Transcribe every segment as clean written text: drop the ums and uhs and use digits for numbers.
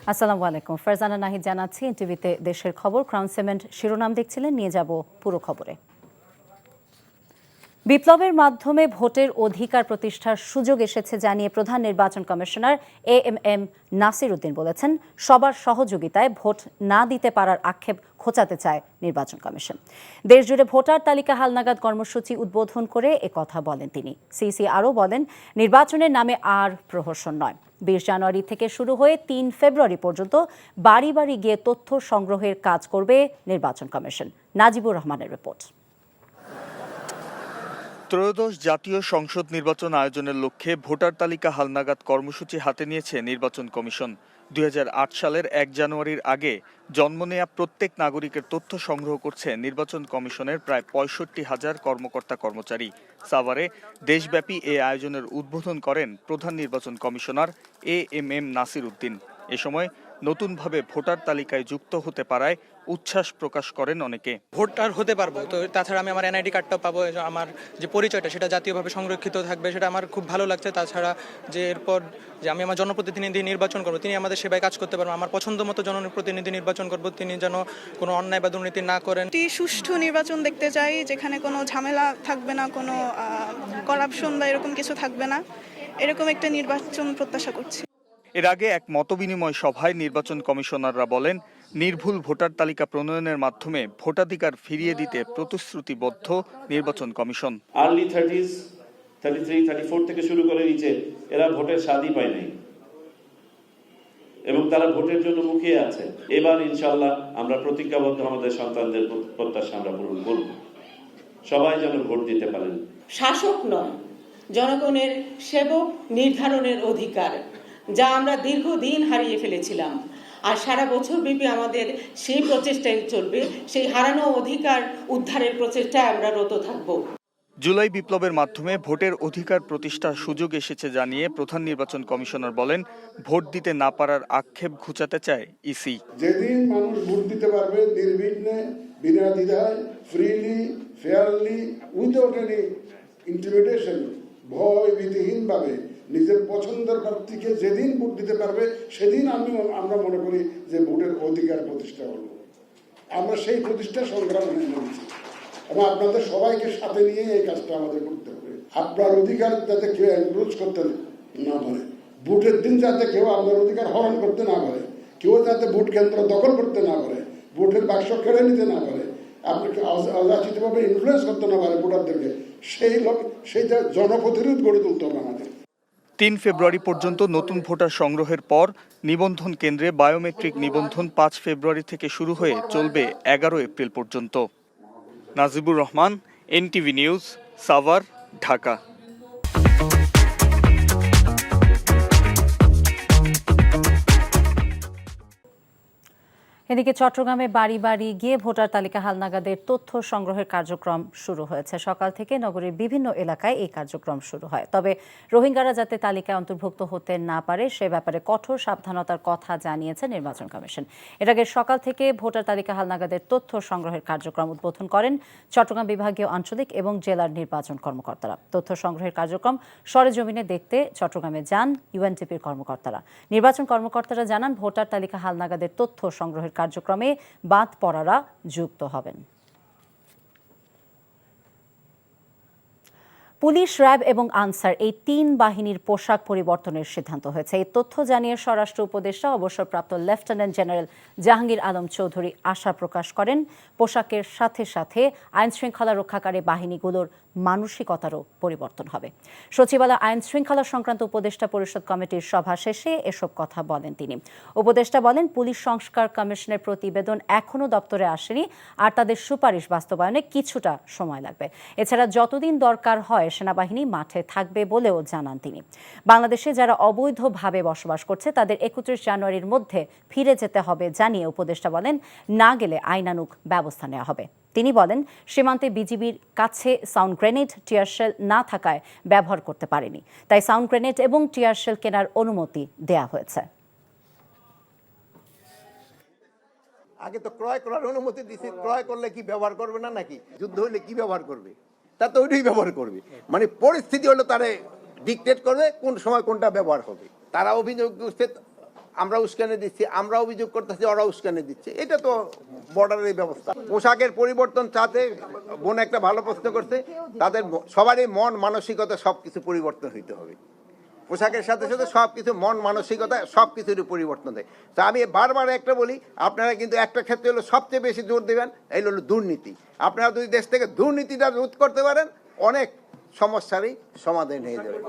আসসালামু আলাইকুম। ফারজানা নাহিদ জানাচ্ছি টিভিতে দেশের খবর। ক্রাউন সিমেন্ট শিরোনাম দেখছিলেন, নিয়ে যাব পুরো খবরে। বিপ্লবের মাধ্যমে ভোটের অধিকার প্রতিষ্ঠার সুযোগ এসেছে জানিয়ে প্রধান নির্বাচন কমিশনার এএমএম নাসির উদ্দিন বলেছেন, সবার সহযোগিতায় ভোট না দিতে পারার আক্ষেপ খোঁচাতে চায় নির্বাচন কমিশন। দেশজুড়ে ভোটার তালিকা হালনাগাদ কর্মসূচি উদ্বোধন করে একথা বলেন তিনি। সিসি আরও বলেন, নির্বাচনের নামে আর প্রহসন নয়। 20 জানুয়ারি থেকে শুরু হয়ে 3 ফেব্রুয়ারি পর্যন্ত বাড়ি বাড়ি গিয়ে তথ্য সংগ্রহের কাজ করবে নির্বাচন কমিশন। নাজিবুর রহমানের রিপোর্ট। ত্রয়োদশ জাতীয় সংসদ নির্বাচন আয়োজনের লক্ষ্যে ভোটার তালিকা হালনাগাদ কর্মসূচি হাতে নিয়েছে নির্বাচন কমিশন। 2008 সালের 1 জানুয়ারির আগে জন্ম নেয়া প্রত্যেক নাগরিকের তথ্য সংগ্রহ করছে নির্বাচন কমিশনের প্রায় 65,000 কর্মকর্তা কর্মচারী। সাভারে দেশব্যাপী এই আয়োজনের উদ্বোধন করেন প্রধান নির্বাচন কমিশনার এএমএম নাসির উদ্দিন। এ সময় নতুনভাবে ভোটার তালিকায় যুক্ত হতে পারায় উচ্ছ্বাস প্রকাশ করেন অনেকে। ভোটার হতে পারবো, তো তাছাড়া আমি আমার এনআইডি কার্ডটাও পাবো, আমার যে পরিচয়টা সেটা জাতীয়ভাবে সংরক্ষিত থাকবে, সেটা আমার খুব ভালো লাগছে। তাছাড়া যে এরপর যে আমি আমার জনপ্রতিনিধি নির্বাচন করবো, তিনি আমাদের সেবায় কাজ করতে পারবেন। আমার পছন্দ মতো জনপ্রতিনিধি নির্বাচন করবো, তিনি যেন কোনো অন্যায় বা দুর্নীতি না করেন। একটি সুষ্ঠু নির্বাচন দেখতে চাই, যেখানে কোনো ঝামেলা থাকবে না, কোনো করাপশন বা এরকম কিছু থাকবে না। এরকম একটা নির্বাচন প্রত্যাশা করছি। এর আগে এক মতবিনিময় সভায় নির্বাচন কমিশনাররা বলেন, নির্ভুল ভোটার তালিকা প্রণয়নের মাধ্যমে ভোটাধিকার ফিরিয়ে দিতে প্রতিশ্রুতিবদ্ধ নির্বাচন কমিশন। আর্লি 30s 33 34 থেকে শুরু করে নিচে এরা ভোটের স্বাদই পায় নাই এবং তারা ভোটের জন্য মুখিয়ে আছে। এবার ইনশাআল্লাহ আমরা প্রতিজ্ঞাবদ্ধ, আমাদের সন্তানদের প্রত্যাশা আমরা পূরণ করব। সবাই যেন ভোট দিতে পারেন। শাসক নয়, জনগণের সেবক নির্ধারণের অধিকার, যা আমরা দীর্ঘদিন হারিয়ে ফেলেছিলাম। আর সারা বছর ব্যাপী আমাদের সেই প্রচেষ্টাই চলবে, সেই হারানো অধিকার উদ্ধারের প্রচেষ্টায় আমরা রত থাকব। জুলাই বিপ্লবের মাধ্যমে ভোটের অধিকার প্রতিষ্ঠার সুযোগ এসেছে জানিয়ে প্রধান নির্বাচন কমিশনার বলেন, ভোট দিতে না পারার আক্ষেপ ঘুচাতে চায় ইসি। যেদিন মানুষ ভোট দিতে পারবে নির্বিঘ্নে, বিনা দ্বিধায়, freely, fairly, without any intimidation, ভয় ভীতিহীনভাবে নিজের পছন্দের প্রার্থীকে যেদিন ভোট দিতে পারবে, সেদিন আমরা মনে করি যে ভোটের অধিকার প্রতিষ্ঠা হলো। আমরা সেই প্রতিষ্ঠা সংগ্রামে নেমেছি এবং আপনাদের সবাইকে সাথে নিয়ে এই কাজটা আমাদের করতে হবে। আপনার অধিকার যাতে কেউ এনক্রোচ করতে না পারে, ভোটের দিন যাতে কেউ আপনার অধিকার হরণ করতে না পারে, কেউ যাতে ভোট কেন্দ্র দখল করতে না পারে, ভোটের বাক্স কেড়ে নিতে না পারে, আপনাকে অযাচিতভাবে ইনফ্লুয়েন্স করতে না পারে ভোটারদেরকে, সেইটা জনপ্রতিরোধ গড়ে তুলতে হবে আমাদের। 3 ফেব্রুয়ারি পর্যন্ত নতুন ভোটার সংগ্রহের পর নিবন্ধন কেন্দ্রে বায়োমেট্রিক নিবন্ধন 5 ফেব্রুয়ারি থেকে শুরু হয়ে চলবে 11 এপ্রিল পর্যন্ত। Najibur Rahman, NTV news, Savar, Dhaka. এদিকে চট্টগ্রামে বাড়ি বাড়ি গিয়ে ভোটার তালিকা হালনাগাদের তথ্য সংগ্রহের কার্যক্রম শুরু হয়েছে। সকাল থেকে নগরীর বিভিন্ন এলাকায় এই কার্যক্রম শুরু হয়। তবে রোহিঙ্গারা যাতে তালিকায় অন্তর্ভুক্ত হতে না পারে সে ব্যাপারে কঠোর সাবধানতার কথা জানিয়েছে নির্বাচন কমিশন। এর আগে সকাল থেকে ভোটার তালিকা হালনাগাদের তথ্য সংগ্রহের কার্যক্রম উদ্বোধন করেন চট্টগ্রাম বিভাগীয়, আঞ্চলিক এবং জেলার নির্বাচন কর্মকর্তারা। তথ্য সংগ্রহের কার্যক্রম সরেজমিনে দেখতে চট্টগ্রামে যান ইউএনটিপির কর্মকর্তারা। নির্বাচন কর্মকর্তারা জানান, ভোটার তালিকা হালনাগাদের তথ্য সংগ্রহের কার্যক্রমে বাদ পড়ারা যুক্ত হবেন। পুলিশ, র্যাব এবং আনসার এই 3 বাহিনীর পোশাক পরিবর্তনের সিদ্ধান্ত হয়েছে। এই তথ্য জানিয়ে স্বরাষ্ট্র উপদেষ্টা অবসরপ্রাপ্ত লেফটেন্যান্ট জেনারেল জাহাঙ্গীর আলম চৌধুরী আশা প্রকাশ করেন, পোশাকের সাথে সাথে আইন শৃঙ্খলা রক্ষাকারী বাহিনীগুলোর মানসিকতারও পরিবর্তন হবে। সচিবালয় আইন শৃঙ্খলা সংক্রান্ত উপদেষ্টা পরিষদ কমিটির সভা শেষে এসব কথা বলেন তিনি। উপদেষ্টা বলেন, পুলিশ সংস্কার কমিশনের প্রতিবেদন এখনও দপ্তরে আসেনি, আর তাদের সুপারিশ বাস্তবায়নে কিছুটা সময় লাগবে। এছাড়া যতদিন দরকার হয় সেনাবাহিনী মাঠে থাকবে বলেও জানান তিনি। বাংলাদেশে যারা অবৈধভাবে বসবাস করছে তাদের 31 জানুয়ারির মধ্যে ফিরে যেতে হবে জানিয়ে উপদেষ্টা বলেন, না গেলে আইনানুগ ব্যবস্থা নেওয়া হবে। তিনি বলেন, সীমান্তে বিজিবির কাছে সাউন্ড গ্রেনেড, টিয়ারশেল না থাকায় ব্যবহার করতে পারেনি, তাই সাউন্ড গ্রেনেড এবং টিয়ারশেল কেনার অনুমতি দেয়া হয়েছে। আগে তো ক্রয় করার অনুমতি দিচ্ছে, ক্রয় করলে কি ব্যবহার করবে না, নাকি যুদ্ধ হলে কি ব্যবহার করবে, তা তো ওইটাই ব্যবহার করবে। মানে পরিস্থিতি হলো তারা ডিকটেট করবে কোন সময় কোনটা ব্যবহার হবে। তারা অভিযোগ করছে আমরা উস্কানি দিচ্ছি, আমরা অভিযোগ করতেছি, ওরা উস্কানি দিচ্ছে। এটা তো বর্ডারের ব্যবস্থা। পোশাকের পরিবর্তন চাতে বোন একটা ভালো প্রশ্ন করছে, তাদের সবারই মন মানসিকতা সবকিছু পরিবর্তন হইতে হবে। পোশাকের সাথে সাথে সবকিছু মন মানসিকতা সবকিছুরই পরিবর্তন দেয়। তো আমি বারবার একটা বলি, আপনারা কিন্তু একটা ক্ষেত্রে হলো সবচেয়ে বেশি জোর দেবেন, এই হলো দুর্নীতি। আপনারা যদি দেশ থেকে দুর্নীতিটা রোধ করতে পারেন, অনেক সমস্যারই সমাধান হয়ে যাবে।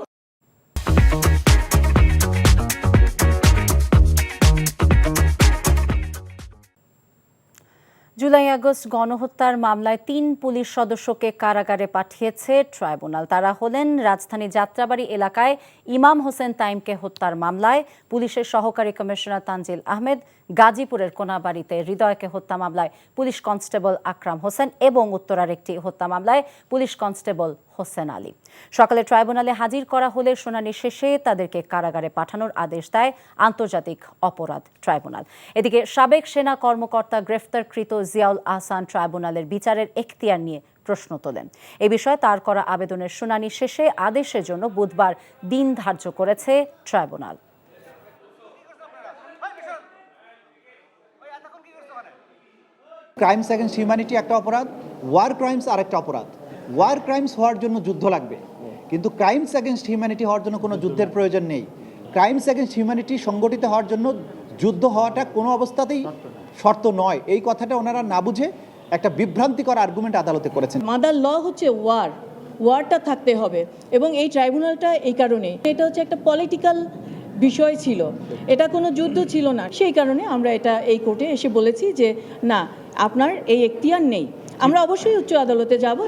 জুলাই আগস্ট গণহত্যার মামলায় ৩ পুলিশ সদস্যকে কারাগারে পাঠিয়েছে ট্রাইব্যুনাল। তারা হলেন রাজধানী যাত্রাবাড়ি এলাকায় ইমাম হোসেন তাইমকে হত্যার মামলায় পুলিশের সহকারী কমিশনার তানজিল আহমেদ, গাজীপুরের কোনাবাড়িতে হৃদয়কে হত্যা মামলায় পুলিশ কনস্টেবল আকরাম হোসেন এবং উত্তরার একটি হত্যা মামলায় পুলিশ কনস্টেবল হোসেন আলী। সকালে ট্রাইব্যুনালে হাজির করা হলে শুনানি শেষে তাদেরকে কারাগারে পাঠানোর আদেশ দেয় আন্তর্জাতিক অপরাধ ট্রাইব্যুনাল। এদিকে সাবেক সেনা কর্মকর্তা গ্রেফতারকৃত জিয়াউল আহসান ট্রাইব্যুনালের বিচারের এখতিয়ার নিয়ে প্রশ্ন তোলেন। এ বিষয়ে তার করা আবেদনের শুনানি শেষে আদেশের জন্য বুধবার দিন ধার্য করেছে ট্রাইব্যুনাল। ক্রাইমস এগেনস্ট হিউম্যানিটি একটা অপরাধ, ওয়ার ক্রাইমস আরেকটা অপরাধ। ওয়ার ক্রাইমস হওয়ার জন্য যুদ্ধ লাগবে, কিন্তু ক্রাইমস এগেনস্ট হিউম্যানিটি হওয়ার জন্য কোনো যুদ্ধের প্রয়োজন নেই। ক্রাইমস এগেনস্ট হিউম্যানিটি সংগঠিত হওয়ার জন্য যুদ্ধ হওয়াটা কোনো অবস্থাতেই শর্ত নয়। এই কথাটা ওনারা না বুঝে একটা বিভ্রান্তিকর আর্গুমেন্ট আদালতে করেছেন। মাদার ল হচ্ছে ওয়ারটা থাকতে হবে, এবং এই ট্রাইব্যুনালটা এই কারণে, এটা হচ্ছে একটা পলিটিক্যাল বিষয় ছিল, এটা কোনো যুদ্ধ ছিল না। সেই কারণে আমরা এটা এই কোর্টে এসে বলেছি যে না, আপনার এই এখতিয়ার নেই। আমরা অবশ্যই উচ্চ আদালতে যাব।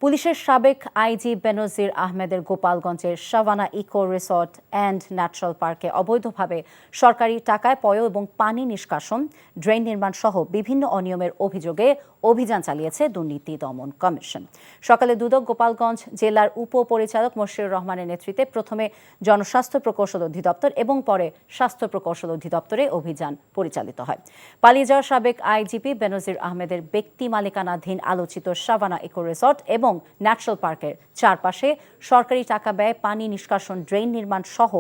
পুলিশের সাবেক আইজি বেনজির আহমেদের গোপালগঞ্জের Savanna Eco Resort and Natural পার্কে অবৈধভাবে সরকারি টাকায় পয় এবং পানি নিষ্কাশন, ড্রেন নির্মাণ সহ বিভিন্ন অনিয়মের অভিযোগে অভিযান চালিয়েছে দুর্নীতি দমন কমিশন। সকালে দুদক গোপালগঞ্জ জেলার উপপরিচালক মশিউর রহমানের নেতৃত্বে প্রথমে জনস্বাস্থ্য প্রকৌশল অধিদপ্তর এবং পরে স্বাস্থ্য প্রকৌশল অধিদপ্তরে অভিযান পরিচালিত হয়। পালিয়ে যাওয়া সাবেক আইজিপি বেনজির আহমেদের ব্যক্তি মালিকানাধীন আলোচিত সাভানা ইকো রিসর্ট এবং ন্যাচারাল পার্কের চারপাশে সরকারি টাকা ব্যয় পানি নিষ্কাশন, ড্রেন নির্মাণ সহ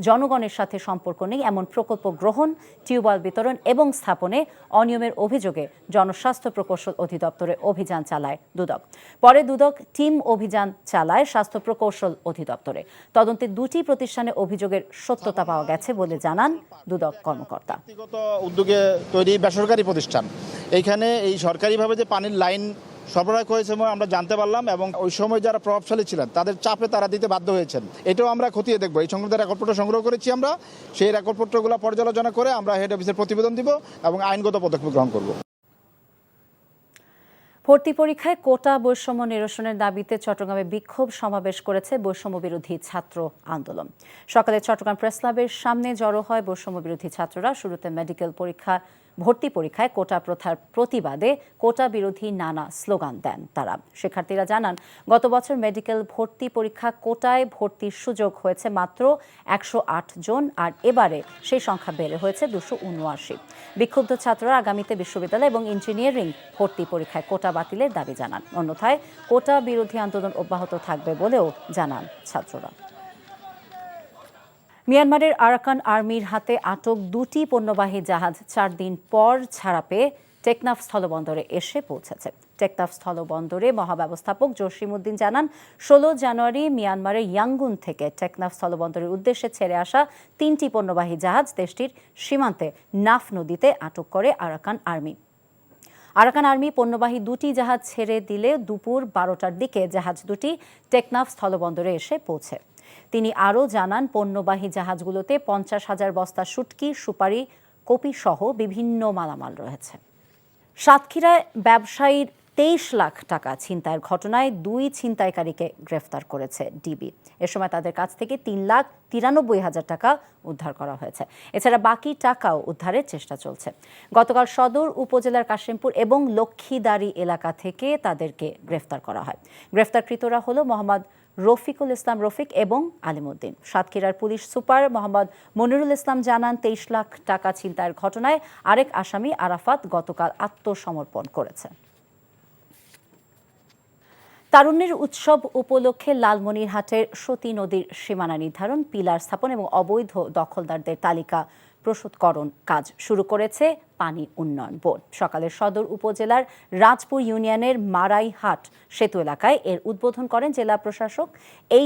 জনগণের সাথে সম্পর্ক নেই এমন প্রকল্প গ্রহণ, টিউবওয়েল বিতরণ এবং স্থাপনে অনিয়মের অভিযোগে জনস্বাস্থ্য প্রকৌশল অধিদপ্তরে অভিযান চালায় দুদক। পরে দুদক টিম অভিযান চালায় স্বাস্থ্য প্রকৌশল অধিদপ্তরে। তদন্তে 2টি প্রতিষ্ঠানে অভিযোগের সত্যতা পাওয়া গেছে বলে জানান দুদক কর্মকর্তা। ব্যক্তিগত উদ্যোগে তৈরি বেসরকারি প্রতিষ্ঠান, এইখানে এই সরকারিভাবে যে পানির লাইন সরবরাহ করেছে আমরা জানতে পারলাম, এবং ওই সময় যারা প্রভাবশালী ছিলেন তাদের চাপে তারা দিতে বাধ্য হয়েছেন। এটাও আমরা খতিয়ে দেখব। এই সংক্রান্ত রেকর্ডপত্র সংগ্রহ করেছি আমরা, সেই রেকর্ডপত্রগুলো পর্যালোচনা করে আমরা হেড অফিসের প্রতিবেদন দিব এবং আইনগত পদক্ষেপ গ্রহণ করব। ভর্তি পরীক্ষায় কোটা বৈষম্য নিরসনের দাবিতে চট্টগ্রামে বিক্ষোভ সমাবেশ করেছে বৈষম্য বিরোধী ছাত্র আন্দোলন। সকালে চট্টগ্রাম প্রেস ক্লাবের সামনে জড়ো হয় বৈষম্য বিরোধী ছাত্ররা। শুরুতে মেডিকেল ভর্তি পরীক্ষায় কোটা প্রথার প্রতিবাদে কোটা বিরোধী নানা স্লোগান দেন তারা। শিক্ষার্থীরা জানান, গত বছর মেডিকেল ভর্তি পরীক্ষা কোটায় ভর্তির সুযোগ হয়েছে মাত্র 108 জন, আর এবারে সেই সংখ্যা বেড়ে হয়েছে 279। বিক্ষুব্ধ ছাত্ররা আগামীতে বিশ্ববিদ্যালয় এবং ইঞ্জিনিয়ারিং ভর্তি পরীক্ষায় কোটা বাতিলের দাবি জানান। অন্যথায় কোটা বিরোধী আন্দোলন অব্যাহত থাকবে বলেও জানান ছাত্ররা। মিয়ানমারের আরাকান আর্মির হাতে আটক 2টি পণ্যবাহী জাহাজ 4 দিন পর ছাড়া পেয়ে টেকনাফ স্থলবন্দরে এসে পৌঁছেছে। টেকনাফ স্থলবন্দরে মহাব্যবস্থাপক জসিমউদ্দিন জানান, 16 জানুয়ারি মিয়ানমারের ইয়াঙ্গুন থেকে টেকনাফ স্থলবন্দরের উদ্দেশ্যে ছেড়ে আসা 3টি পণ্যবাহী জাহাজ দেশটির সীমান্তে নাফ নদীতে আটক করে আরাকান আর্মি। আরাকান আর্মি পণ্যবাহী 2টি জাহাজ ছেড়ে দিলে দুপুর 12টার দিকে জাহাজ দুটি টেকনাফ স্থলবন্দরে এসে পৌঁছে। তিনি আরও জানান, পণ্যবাহী জাহাজগুলোতে 50,000 বস্তা শুটকি, সুপারি, কপি সহ বিভিন্ন মালামাল রয়েছে। সাতক্ষীরায় ব্যবসায়ীর 23 লাখ টাকা ছিনতাইয়ের ঘটনায় 2 ছিনতাইকারীকে গ্রেফতার করেছে ডিবি। এ সময় তাদের কাছ থেকে 3,93,000 টাকা উদ্ধার করা হয়েছে। এছাড়া বাকি টাকাও উদ্ধারের চেষ্টা চলছে। গতকাল সদর উপজেলার কাশিমপুর এবং লক্ষ্মীদারি এলাকা থেকে তাদেরকে গ্রেফতার করা হয়। গ্রেফতারকৃতরা হলো মোহাম্মদ রফিকুল ইসলাম রফিক এবং আলিমউদ্দিন। সাতক্ষীরার পুলিশ সুপার মোহাম্মদ মনিরুল ইসলাম জানান, 23 লাখ টাকা ছিনতাইয়ের ঘটনায় আরেক আসামি আরাফাত গতকাল আত্মসমর্পণ করেছে। তারুণ্যের উৎসব উপলক্ষে লালমনিরহাটের সতী নদীর সীমানা নির্ধারণ, পিলার স্থাপন এবং অবৈধ দখলদারদের তালিকা প্রস্তুতকরণ কাজ শুরু করেছে পানি উন্নয়ন বোর্ড। সকালে সদর উপজেলার রাজপুর ইউনিয়নের মারাইহাট সেতু এলাকায় এর উদ্বোধন করেন জেলা প্রশাসক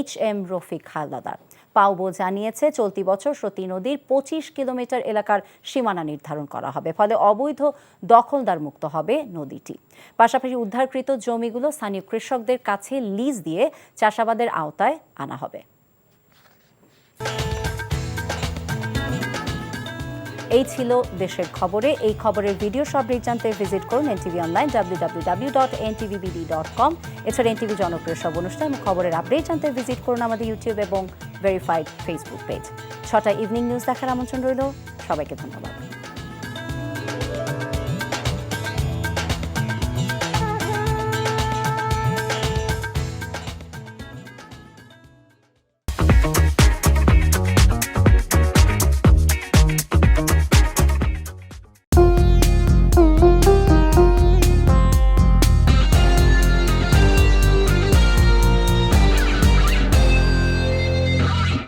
HM রফিক হালদার। পাউবো জানিয়েছে, চলতি বছর সতী নদীর 25 কিলোমিটার এলাকার সীমানা নির্ধারণ করা হবে, ফলে অবৈধ দখলদার মুক্ত হবে নদীটি। পাশাপাশি উদ্ধারকৃত জমিগুলো স্থানীয় কৃষকদের কাছে লিজ দিয়ে চাষাবাদের আওতায় আনা হবে। এই ছিল দেশের খবরে। এই খবরের ভিডিও সবরিক জানতে ভিজিট করুন এনটিভি অনলাইন www.ntvbb.com। এছাড়া এনটিভি জনপ্রিয় সব অনুষ্ঠান এবং খবরের আপডেট জানতে ভিজিট করুন আমাদের ইউটিউব এবং ভেরিফাইড ফেসবুক পেজ। 6টায় ইভিনিং নিউজ দেখার আমন্ত্রণ রইল। সবাইকে ধন্যবাদ।